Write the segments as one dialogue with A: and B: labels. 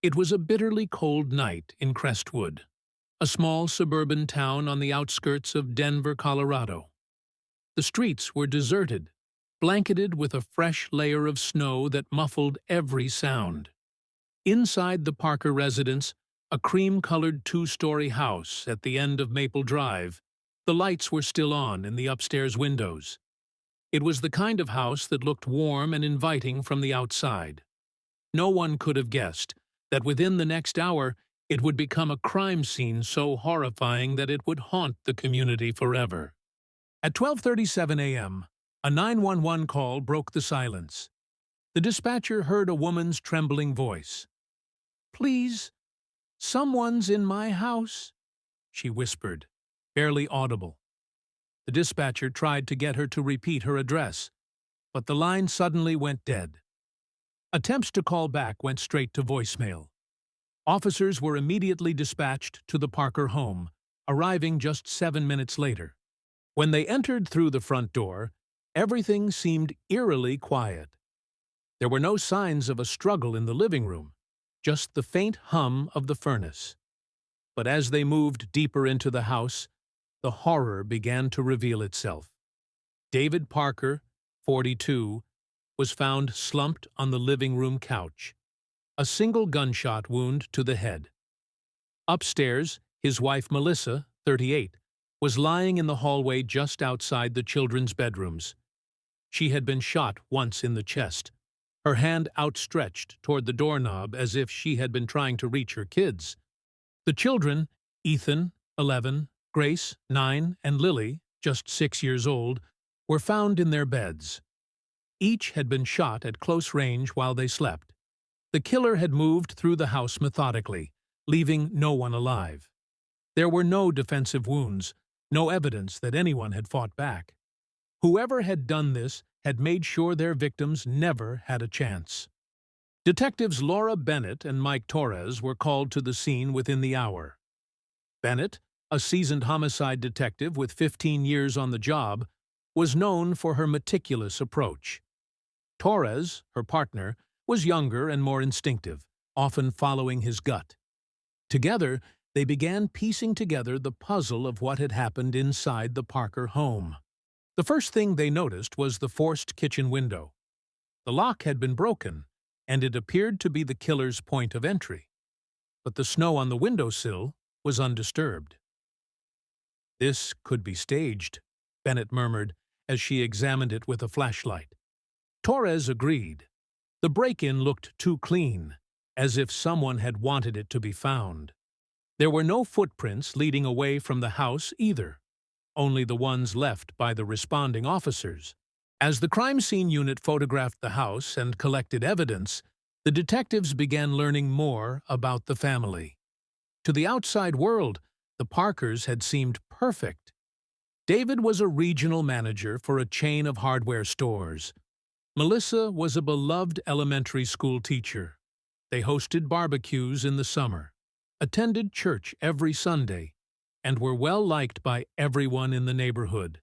A: It was a bitterly cold night in Crestwood, a small suburban town on the outskirts of Denver, Colorado. The streets were deserted, blanketed with a fresh layer of snow that muffled every sound. Inside the Parker residence, a cream-colored two-story house at the end of Maple Drive, the lights were still on in the upstairs windows. It was the kind of house that looked warm and inviting from the outside. No one could have guessed that within the next hour it would become a crime scene so horrifying that it would haunt the community forever. At 12:37 a.m., a 911 call broke the silence. The dispatcher heard a woman's trembling voice. "Please, someone's in my house," she whispered, barely audible. The dispatcher tried to get her to repeat her address, but the line suddenly went dead. Attempts to call back went straight to voicemail. Officers were immediately dispatched to the Parker home, arriving just 7 minutes later. When they entered through the front door, everything seemed eerily quiet. There were no signs of a struggle in the living room, just the faint hum of the furnace. But as they moved deeper into the house, the horror began to reveal itself. David Parker, 42, was found slumped on the living room couch, a single gunshot wound to the head. Upstairs, his wife Melissa, 38, was lying in the hallway just outside the children's bedrooms. She had been shot once in the chest, her hand outstretched toward the doorknob as if she had been trying to reach her kids. The children, Ethan, 11, Grace, 9, and Lily, just 6 years old, were found in their beds. Each had been shot at close range while they slept. The killer had moved through the house methodically, leaving no one alive. There were no defensive wounds, no evidence that anyone had fought back. Whoever had done this had made sure their victims never had a chance. Detectives Laura Bennett and Mike Torres were called to the scene within the hour. Bennett, a seasoned homicide detective with 15 years on the job, was known for her meticulous approach. Torres, her partner, was younger and more instinctive, often following his gut. Together, they began piecing together the puzzle of what had happened inside the Parker home. The first thing they noticed was the forced kitchen window. The lock had been broken, and it appeared to be the killer's point of entry. But the snow on the windowsill was undisturbed. "This could be staged," Bennett murmured as she examined it with a flashlight. Torres agreed. The break-in looked too clean, as if someone had wanted it to be found. There were no footprints leading away from the house either, only the ones left by the responding officers. As the crime scene unit photographed the house and collected evidence, the detectives began learning more about the family. To the outside world, the Parkers had seemed perfect. David was a regional manager for a chain of hardware stores. Melissa was a beloved elementary school teacher. They hosted barbecues in the summer, attended church every Sunday, and were well liked by everyone in the neighborhood.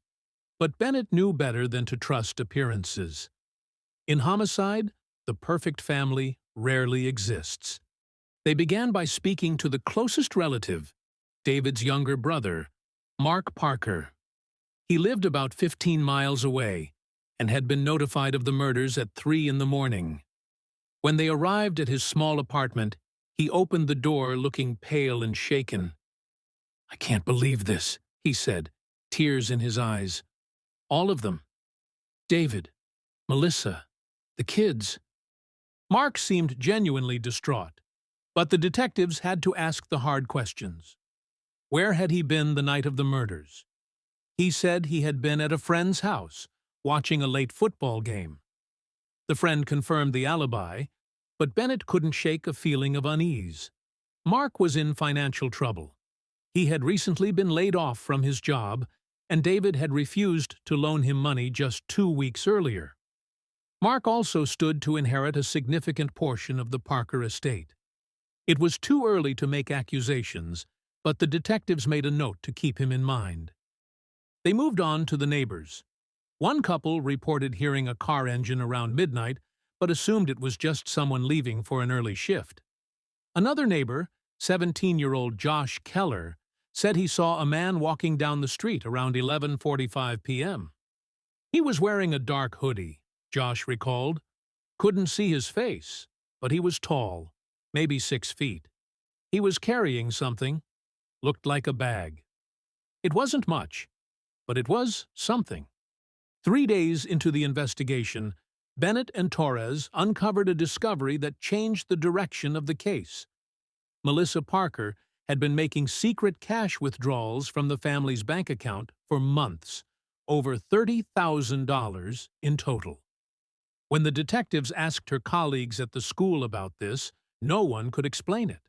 A: But Bennett knew better than to trust appearances. In homicide, the perfect family rarely exists. They began by speaking to the closest relative, David's younger brother, Mark Parker. He lived about 15 miles away and had been notified of the murders at 3 in the morning. When they arrived at his small apartment, he opened the door looking pale and shaken. "I can't believe this," he said, tears in his eyes. "All of them. David, Melissa, the kids." Mark seemed genuinely distraught, but the detectives had to ask the hard questions. Where had he been the night of the murders? He said he had been at a friend's house, watching a late football game. The friend confirmed the alibi, but Bennett couldn't shake a feeling of unease. Mark was in financial trouble. He had recently been laid off from his job, and David had refused to loan him money just 2 weeks earlier. Mark also stood to inherit a significant portion of the Parker estate. It was too early to make accusations, but the detectives made a note to keep him in mind. They moved on to the neighbors. One couple reported hearing a car engine around midnight, but assumed it was just someone leaving for an early shift. Another neighbor, 17-year-old Josh Keller, said he saw a man walking down the street around 11:45 p.m. He was wearing a dark hoodie, Josh recalled. Couldn't see his face, but he was tall, maybe 6 feet. He was carrying something, looked like a bag. It wasn't much, but it was something. 3 days into the investigation, Bennett and Torres uncovered a discovery that changed the direction of the case. Melissa Parker had been making secret cash withdrawals from the family's bank account for months, over $30,000 in total. When the detectives asked her colleagues at the school about this, no one could explain it.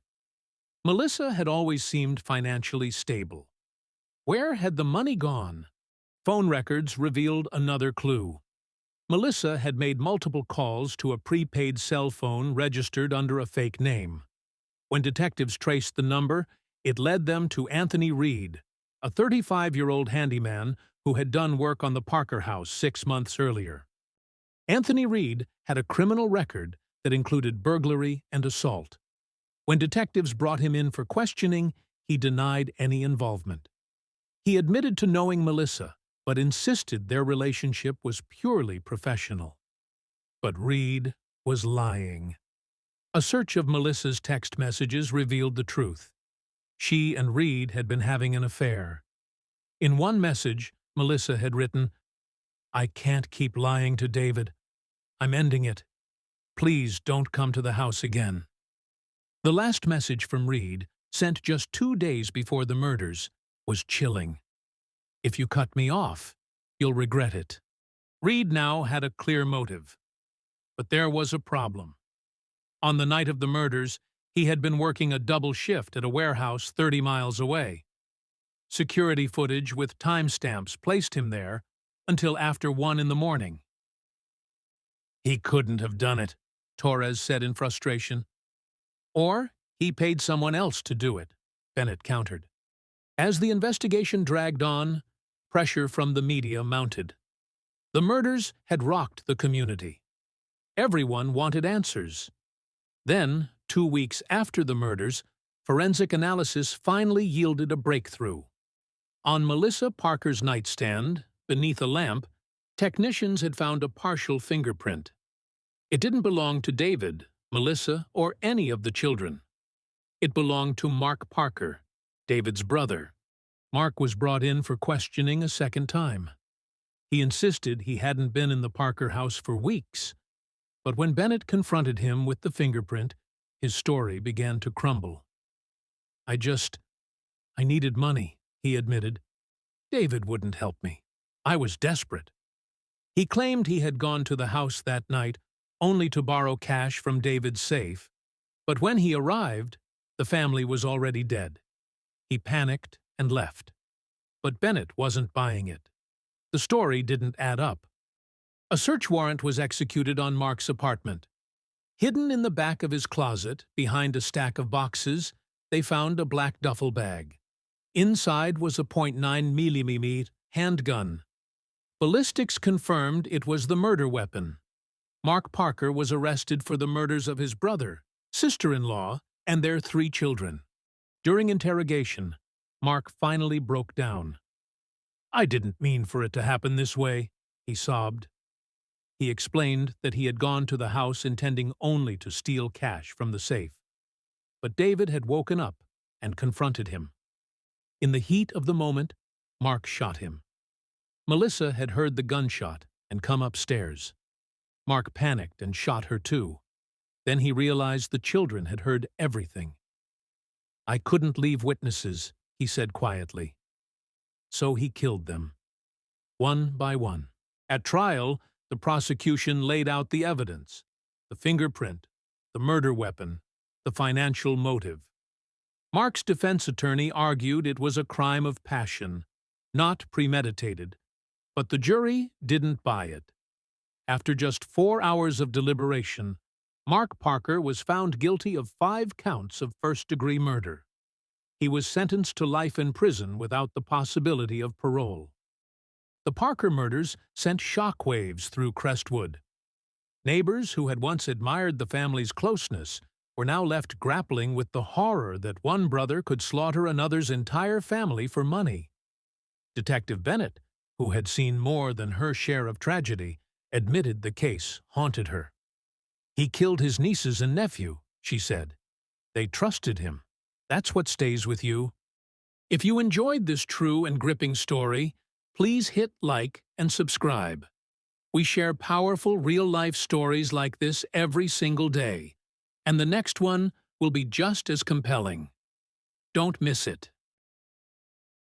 A: Melissa had always seemed financially stable. Where had the money gone? Phone records revealed another clue. Melissa had made multiple calls to a prepaid cell phone registered under a fake name. When detectives traced the number, it led them to Anthony Reed, a 35-year-old handyman who had done work on the Parker house 6 months earlier. Anthony Reed had a criminal record that included burglary and assault. When detectives brought him in for questioning, he denied any involvement. He admitted to knowing Melissa, but insisted their relationship was purely professional. But Reed was lying. A search of Melissa's text messages revealed the truth. She and Reed had been having an affair. In one message, Melissa had written, "I can't keep lying to David. I'm ending it. Please don't come to the house again." The last message from Reed, sent just 2 days before the murders, was chilling. "If you cut me off, you'll regret it." Reed now had a clear motive. But there was a problem. On the night of the murders, he had been working a double shift at a warehouse 30 miles away. Security footage with timestamps placed him there until after 1 in the morning. "He couldn't have done it," Torres said in frustration. "Or he paid someone else to do it," Bennett countered. As the investigation dragged on, pressure from the media mounted. The murders had rocked the community. Everyone wanted answers. Then, 2 weeks after the murders, forensic analysis finally yielded a breakthrough. On Melissa Parker's nightstand, beneath a lamp, technicians had found a partial fingerprint. It didn't belong to David, Melissa, or any of the children. It belonged to Mark Parker, David's brother. Mark was brought in for questioning a second time. He insisted he hadn't been in the Parker house for weeks. But when Bennett confronted him with the fingerprint, his story began to crumble. I needed money," he admitted. "David wouldn't help me. I was desperate." He claimed he had gone to the house that night only to borrow cash from David's safe, but when he arrived, the family was already dead. He panicked and left. But Bennett wasn't buying it. The story didn't add up. A search warrant was executed on Mark's apartment. Hidden in the back of his closet, behind a stack of boxes, they found a black duffel bag. Inside was a .9mm handgun. Ballistics confirmed it was the murder weapon. Mark Parker was arrested for the murders of his brother, sister-in-law, and their 3 children. During interrogation, Mark finally broke down. "I didn't mean for it to happen this way," he sobbed. He explained that he had gone to the house intending only to steal cash from the safe. But David had woken up and confronted him. In the heat of the moment, Mark shot him. Melissa had heard the gunshot and come upstairs. Mark panicked and shot her too. Then he realized the children had heard everything. "I couldn't leave witnesses," he said quietly. So he killed them, one by one. At trial, the prosecution laid out the evidence: the fingerprint, the murder weapon, the financial motive. Mark's defense attorney argued it was a crime of passion, not premeditated, but the jury didn't buy it. After just 4 hours of deliberation, Mark Parker was found guilty of 5 counts of first-degree murder. He was sentenced to life in prison without the possibility of parole. The Parker murders sent shockwaves through Crestwood. Neighbors who had once admired the family's closeness were now left grappling with the horror that one brother could slaughter another's entire family for money. Detective Bennett, who had seen more than her share of tragedy, admitted the case haunted her. "He killed his nieces and nephew," she said. "They trusted him. That's what stays with you." If you enjoyed this true and gripping story, please hit like and subscribe. We share powerful real-life stories like this every single day, and the next one will be just as compelling. Don't miss it.